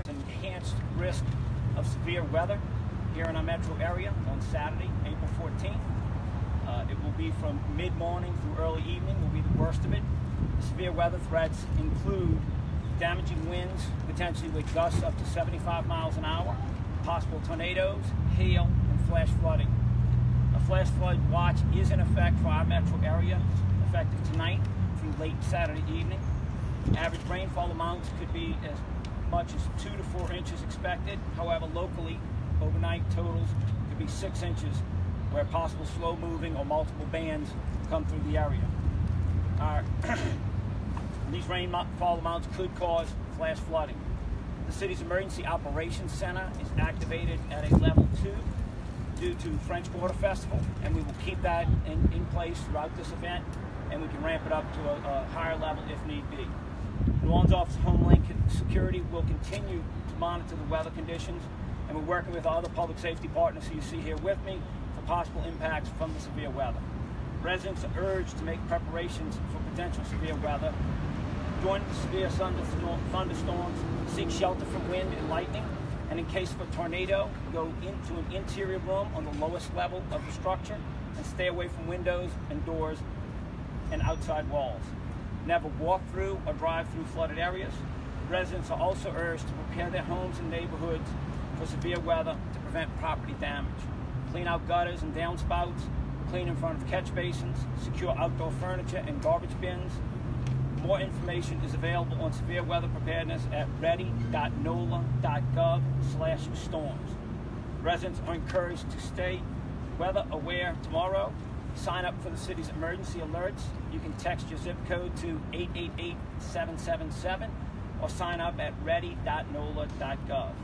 Enhanced risk of severe weather here in our metro area on Saturday, April 14th. It will be from mid-morning through early evening will be the worst of it. The severe weather threats include damaging winds, potentially with gusts up to 75 miles an hour, possible tornadoes, hail, and flash flooding. A flash flood watch is in effect for our metro area, effective tonight through late Saturday evening. Average rainfall amounts could be as much as 2 to 4 inches expected. However, locally, overnight totals could be 6 inches, where possible slow-moving or multiple bands come through the area. These rainfall amounts could cause flash flooding. The city's Emergency Operations Center is activated at a level 2 due to French Quarter Festival, and we will keep that in place throughout this event, and we can ramp it up to a higher level if need be. New Orleans Office of Homeland Security will continue to monitor the weather conditions, and we're working with other public safety partners who you see here with me for possible impacts from the severe weather. Residents are urged to make preparations for potential severe weather. During the severe thunderstorms, seek shelter from wind and lightning, and in case of a tornado, go into an interior room on the lowest level of the structure and stay away from windows and doors and outside walls. Never walk through or drive through flooded areas. Residents are also urged to prepare their homes and neighborhoods for severe weather to prevent property damage. Clean out gutters and downspouts, clean in front of catch basins, secure outdoor furniture and garbage bins. More information is available on severe weather preparedness at ready.NOLA.gov/storms. Residents are encouraged to stay weather aware tomorrow. Sign up for the city's emergency alerts. You can text your zip code to 888-777 or sign up at ready.NOLA.gov.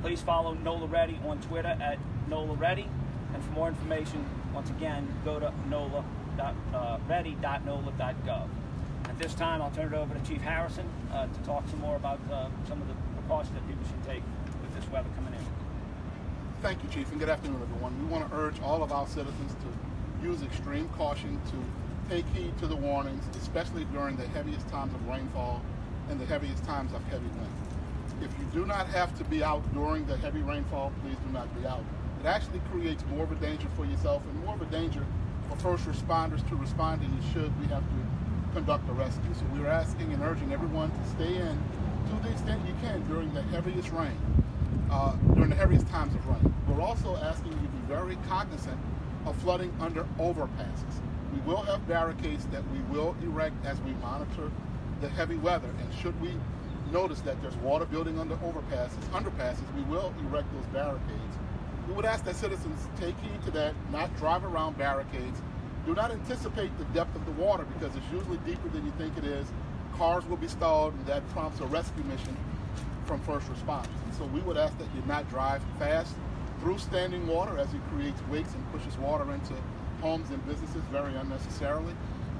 Please follow NOLA Ready on Twitter at NOLA Ready, and for more information, once again, go to ready.NOLA.gov. At this time, I'll turn it over to Chief Harrison to talk some more about some of the precautions that people should take with this weather coming in. Thank you, Chief, and good afternoon, everyone. We want to urge all of our citizens to use extreme caution to take heed to the warnings, especially during the heaviest times of rainfall and the heaviest times of heavy wind. If you do not have to be out during the heavy rainfall, please do not be out. It actually creates more of a danger for yourself and more of a danger for first responders to respond to you should we have to conduct a rescue. So we're asking and urging everyone to stay in to the extent you can during the heaviest rain, during the heaviest times of rain. We're also asking you to be very cognizant of flooding under overpasses. We will have barricades that we will erect as we monitor the heavy weather, and should we notice that there's water building under underpasses, we will erect those barricades. We would ask that citizens take heed to that, not drive around barricades. Do not anticipate the depth of the water because it's usually deeper than you think it is. Cars will be stalled, and that prompts a rescue mission from first responders. And so we would ask that you not drive fast through standing water as it creates wakes and pushes water into homes and businesses very unnecessarily.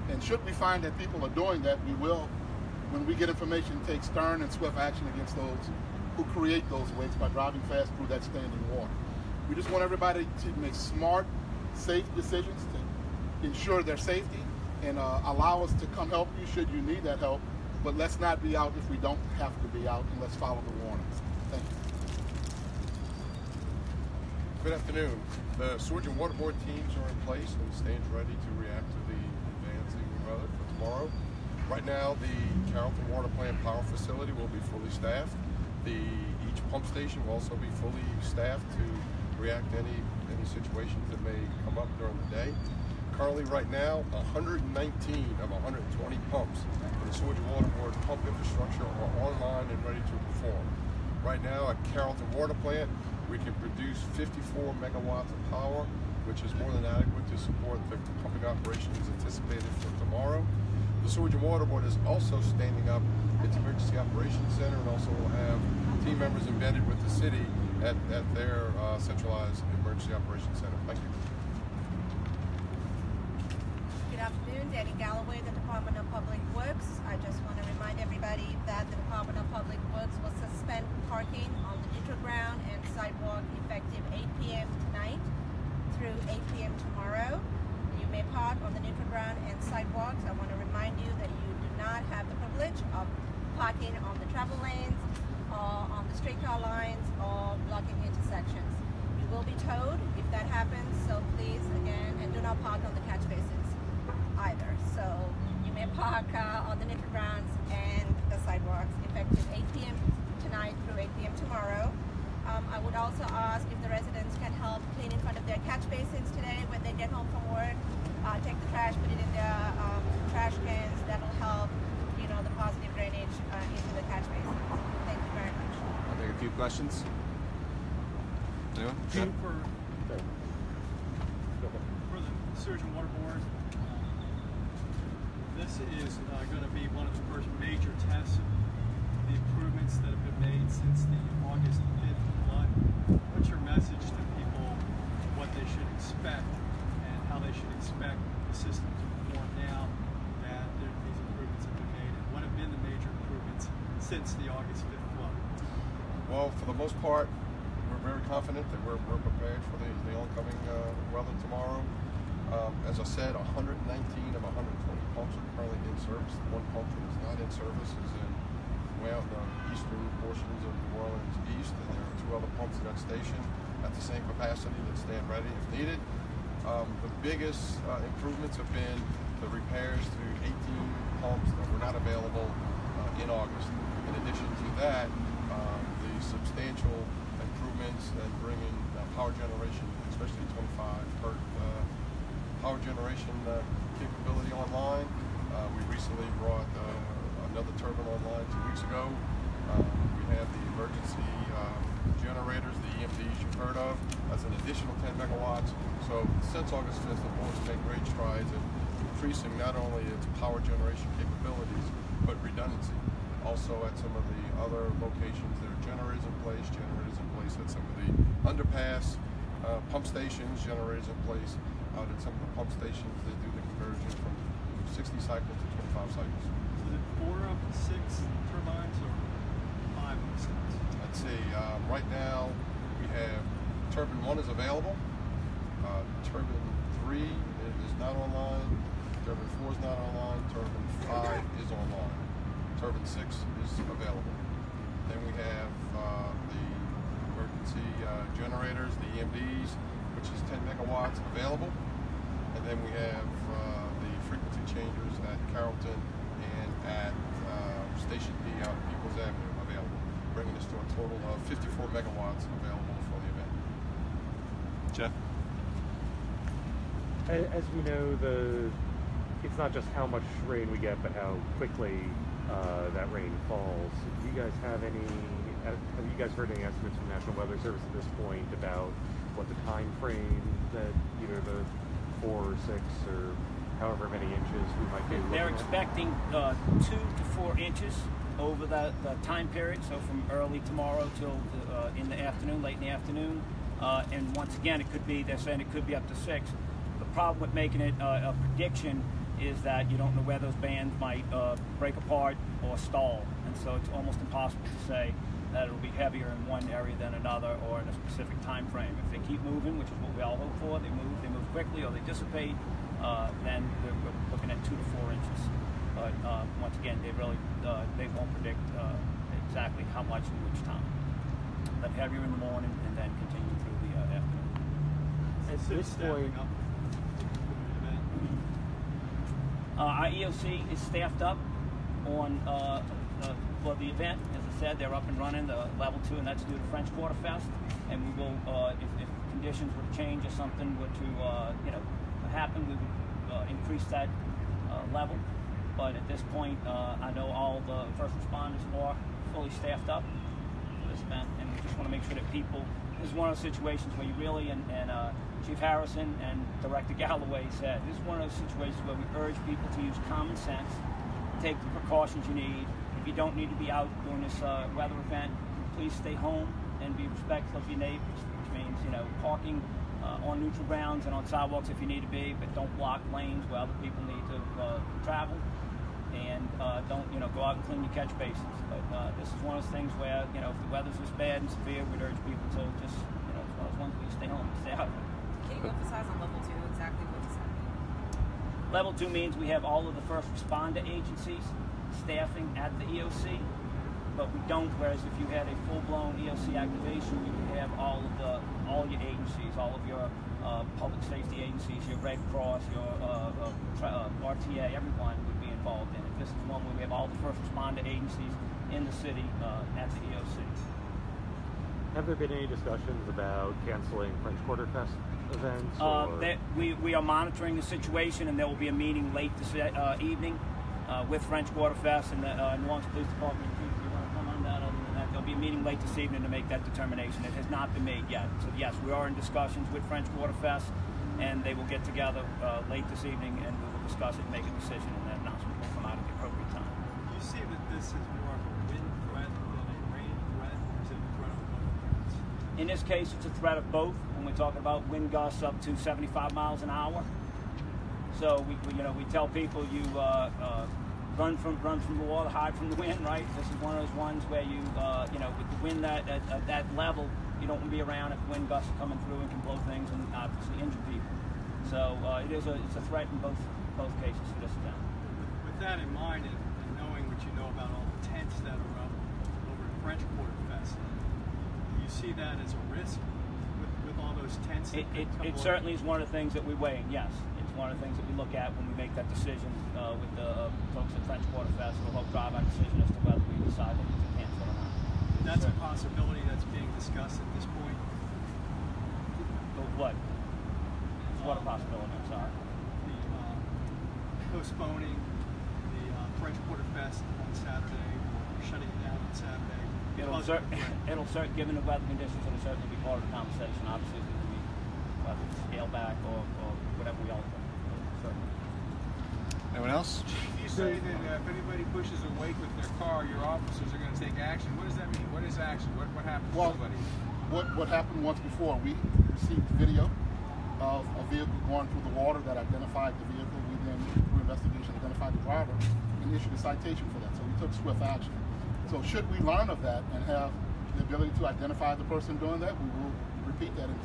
And should we find that people are doing that, we will, when we get information, take stern and swift action against those who create those wakes by driving fast through that standing water. We just want everybody to make smart, safe decisions to ensure their safety and allow us to come help you should you need that help, but let's not be out if we don't have to be out, and let's follow the warnings. Thank you. Good afternoon. The Sewage and Water Board teams are in place and stands ready to react to the advancing weather for tomorrow. Right now, the Carrollton Water Plant Power Facility will be fully staffed. Each pump station will also be fully staffed to react to any situations that may come up during the day. Currently, right now, 119 of 120 pumps in the Sewage and Water Board pump infrastructure are online and ready to perform. Right now, at Carrollton Water Plant, we can produce 54 megawatts of power, which is more than adequate to support the pumping operations anticipated for tomorrow. The Sewage and Water Board is also standing up its Emergency Operations Center and also will have team members embedded with the city at their centralized Emergency Operations Center. Thank you. Good afternoon, Danny Galloway, the Department of Public Works. I just want to remind everybody that the Department of Public Works will suspend parking on the neutral ground and sidewalk effective 8 p.m. tonight through 8 p.m. tomorrow. You may park on the neutral ground and sidewalks. I want to remind you that you do not have the privilege of parking on the travel lanes, or on the streetcar lines, or blocking intersections. You will be towed if that happens, so please, again, and do not park on the catch basins either. So you may park on the neutral grounds and the sidewalks, effective 8 p.m. tonight through 8 p.m. tomorrow. I would also ask if the residents can help clean in front of their catch basins today when they get home from work. Take the trash, put it in their trash cans. That'll help, you know, the positive drainage into the catch basins. Thank you very much. I'll take a few questions. Anyone? For the Sewage and Water Board, this is going to be one of the first major tests of the improvements that have been made since the August 5th flood. What's your message to people, what they should expect, and how they should expect the system to perform now that these improvements have been made, and what have been the major improvements since the August 5th flood? Well, for the most part, we're very confident that we're prepared for the oncoming weather tomorrow. As I said, 119 of 120 pumps are currently in service. The one pump that is not in service is in way out in the eastern portions of New Orleans East, and there are 2 other pumps at that station at the same capacity that stand ready if needed. The biggest improvements have been the repairs to 18 pumps that were not available in August. In addition to that, the substantial improvements and bringing power generation, especially 25 hertz power generation capability online. We recently brought another turbine online 2 weeks ago. We have the emergency generators, the EMDs you've heard of. That's an additional 10 megawatts. So since August 5th, the board's made great strides in increasing not only its power generation capabilities, but redundancy. Also at some of the other locations, there are generators in place at some of the underpass, pump stations, generators in place. Out at some of the pump stations, they do the conversion from 60 cycles to 25 cycles. Is it 4 of 6 turbines or 5 of 6? Let's see, right now we have turbine 1 is available, turbine 3 is not online, turbine 4 is not online, turbine 5 is online, turbine 6 is available. Then we have the emergency generators, the EMDs, which is 10 megawatts available. And then we have the frequency changers at Carrollton and at Station B out at Peoples Avenue available, bringing us to a total of 54 megawatts available for the event. Jeff? As we know, it's not just how much rain we get, but how quickly that rain falls. Do you guys have you guys heard any estimates from National Weather Service at this point about what the time frame that either the 4 or 6 or however many inches we might be looking They're at? expecting 2 to 4 inches over the time period, so from early tomorrow till in the afternoon, late in the afternoon. And once again, they're saying it could be up to 6. The problem with making it a prediction is that you don't know where those bands might break apart or stall, and so it's almost impossible to say that it'll be heavier in one area than another or in a specific time frame. If they keep moving, which is what we all hope for, they move quickly or they dissipate, then we're looking at 2 to 4 inches. But once again, they won't predict exactly how much and which time. But heavier in the morning and then continue through the afternoon. At this point, our EOC is staffed up for the event. As I said, they're up and running, the level 2, and that's due to French Quarter Fest. And we will, if conditions were to change or something were to, happen, we would increase that level. But at this point, I know all the first responders are fully staffed up for this event, and we just want to make sure that people. This is one of those situations where you really, and Chief Harrison and Director Galloway said, this is one of those situations where we urge people to use common sense, take the precautions you need. If you don't need to be out during this weather event, please stay home and be respectful of your neighbors, which means, parking on neutral grounds and on sidewalks if you need to be, but don't block lanes where other people need to travel. And don't, go out and clean your catch basins. But this is one of those things where, if the weather's this bad and severe, we'd urge people to just, it's one of those ones where you stay home and stay out of it. Can you emphasize on level 2 exactly what does that mean? Level 2 means we have all of the first responder agencies staffing at the EOC, but we don't, whereas if you had a full-blown EOC activation, you would have all your agencies, all of your public safety agencies, your Red Cross, your RTA, everyone would be involved in it. This is one where we have all the first responder agencies in the city at the EOC. Have there been any discussions about canceling French Quarter Fest events? We are monitoring the situation, and there will be a meeting late this evening with French Quarter Fest and the New Orleans Police Department. If you want to come on that, other than that, there'll be a meeting late this evening to make that determination. It has not been made yet. So yes, we are in discussions with French Quarter Fest, and they will get together late this evening, and we will discuss it and make a decision, and that announcement will come out at the appropriate time. Do you see that this is more of a wind threat than a rain threat, or is it a threat of both threats? In this case, it's a threat of both. When we're talking about wind gusts up to 75 miles an hour, so we tell people you run from the water, hide from the wind. Right? This is one of those ones where you with the wind at that level, you don't want to be around if wind gusts are coming through and can blow things and obviously injure people. So it's a threat in both cases for this event. With that in mind, and knowing what you know about all the tents that are up over at French Quarter Fest, do you see that as a risk with all those tents? It certainly is one of the things that we weigh. Yes, it's one of the things that we look at when we make that decision with the folks at French Quarter Fest. We'll help drive our decision as to whether we decide that we can cancel or not. That's a possibility that's being discussed at this point. What? What a possibility? I'm sorry. Postponing the French Quarter Fest on Saturday, or shutting it down on Saturday. Given the weather conditions, it'll certainly be part of the conversation. Obviously, it's going to be whether it's scale back or whatever we all do. Certainly. Anyone else? You say that if anybody pushes a wake with their car, your officers are going to take action. What does that mean? What is action? What happens to somebody? What happened once before, we received video of a vehicle going through the water that identified the vehicle. We then, through investigation, identified the driver and issued a citation for that. So we took swift action. So should we learn of that and have the ability to identify the person doing that, we will repeat that and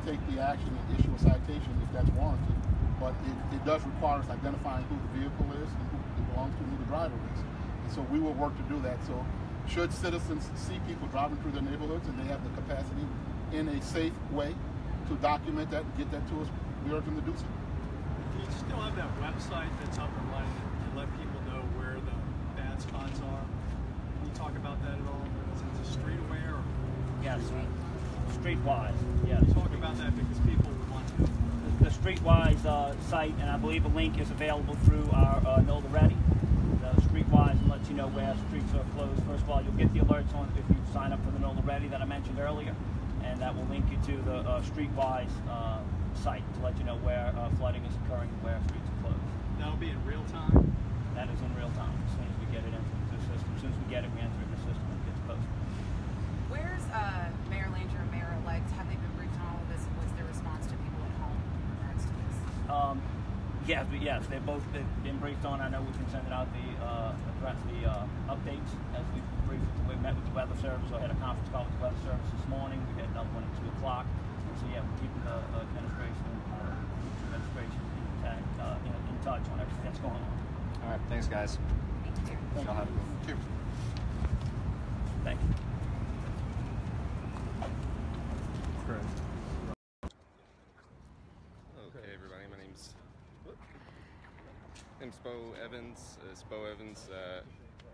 take the action and issue a citation if that's warranted. But it does require us identifying who the vehicle is and who it belongs to and who the driver is. And so we will work to do that. So should citizens see people driving through their neighborhoods and they have the capacity in a safe way to document that and get that to us, we urge them to do so. Do you still have that website that's up and running to let people know where the bad spots are? Can you talk about that at all? Is it street aware? Or yes, streetwise. Yes. Talk about that because people want to. The Streetwise site, and I believe a link is available through our NOLA Ready. The Streetwise lets you know where streets are closed. First of all, you'll get the alerts on if you sign up for the NOLA Ready that I mentioned earlier, and that will link you to the Streetwise site to let you know where flooding is occurring and where streets are closed. That'll be in real time? That is in real time. As soon as we get it into the system, as soon as we get it, we enter it in the system and it gets posted. Where's Mayor Langer and Mayor-elect? Have they been briefed on all of this, and what's their response to people at home in regards to this? Yes, they've both been briefed on. I know we can send it out the updates as we briefed. We met with the weather service. I had a conference call with the weather service this morning. We had another one at 2 o'clock. And so yeah, we're keeping the administration in touch on everything that's going on. All right, thanks, guys. Thank you. Y'all have a good one. Thank you. Okay, everybody. My name's Beau Evans. It's Beau Evans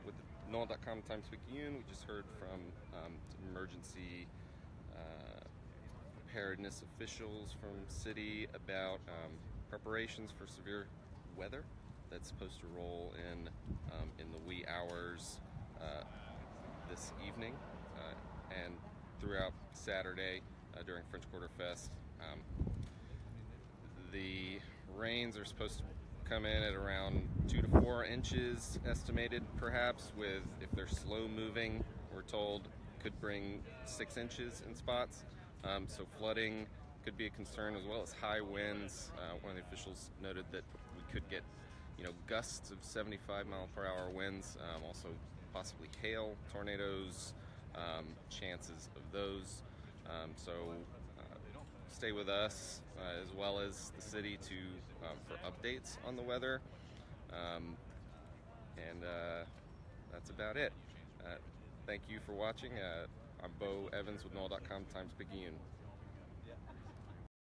with NOLA.com, Times-Picayune. We just heard from emergency preparedness officials from city about preparations for severe weather that's supposed to roll in the wee hours this evening and throughout Saturday during French Quarter Fest. The rains are supposed to come in at around 2 to 4 inches estimated, perhaps, with, if they're slow moving, we're told, could bring 6 inches in spots. So flooding could be a concern, as well as high winds. One of the officials noted that we could get, gusts of 75-mile-per-hour winds, also possibly hail, tornadoes, chances of those. So stay with us as well as the city for updates on the weather. And that's about it. Thank you for watching. I'm Beau Evans with NOLA.com, Times-Picayune.